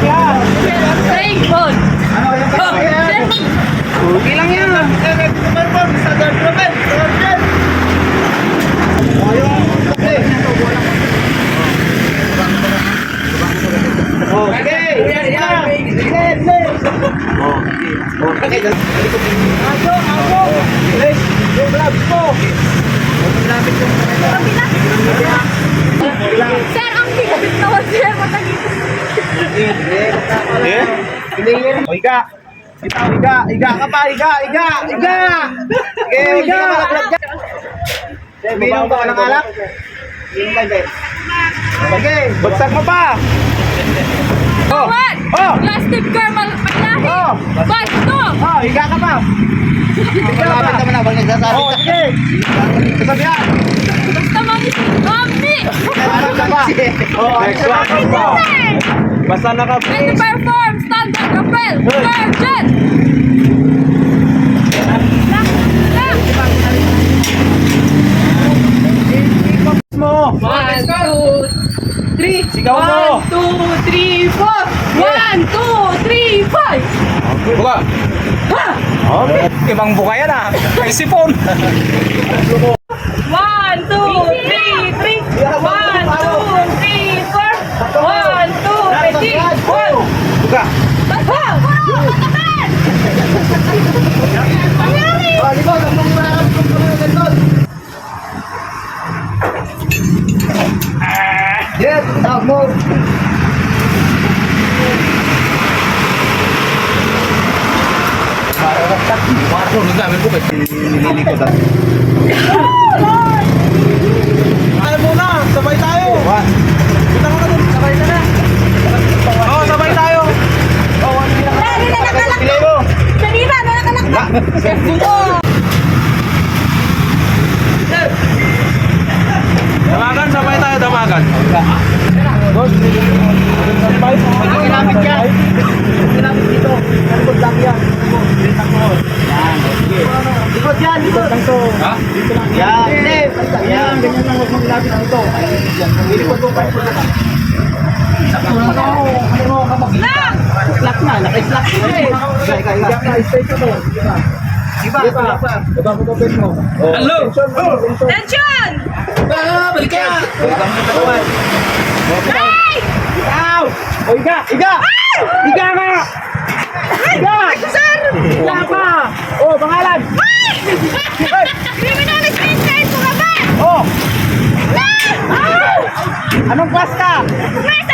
yan. Playing ball. Ano yan? Okay lang yan. Sir, ang bigabit na wag sir. Matagit. O, higa. Ikaw, higa. Higa ka pa. Higa. Higa. Higa. Higa. Binom ka ng alak? Sige, bagsak mo pa. Oh. One. Oh. Plastic car malahi. Oh. Basto. Oh, higa ka pa. Malapit naman habang nagsasabi Oh, ka. sige. Kasabihan. Basta mami. Ano ka pa? Oh, next one pa. Basta And naka-please. perform standard rappel. Virgin. Mo. 1, 2, 3. Sigaw mo. 1, 2, 3, 4. 1, 2, 3, 5. Buka. Okay. Ibang buka yan ah. May sipon. 1, 2, 3, 3. 1, 2, 3, 4. 1, 2, 3, 4. Buka. Basta! Patakan! Pangyari! Yes, tawag mo. Tayo muna. Sabay tayo. Kita mo na dun. Sabay ka na. Oo, sabay tayo. Dali na nakalak Pili na! mo. Kanina na nakalak na! Damagan, sabay tayo. Damagan. Boss. Ginamit yan. Ginamit dito. Likod lang yan. Likod yan. Likod lang to. Ha? Yan. Hindi. Yan. Ganyan lang. Huwag mong ilapit dito. Likod mo. Lock! Slack na. Naka-slack na. Higa ka. Stay ka to. Iba. Iba mo to mo. Hello. Tension! Balik ka. Ay! Ikaw. O, higa. Higa. Higa ka. Higa. Sir! Higa pa. O, pangalan. Criminal expense kahit mga ba? O. Sir! Anong class ka? Nasa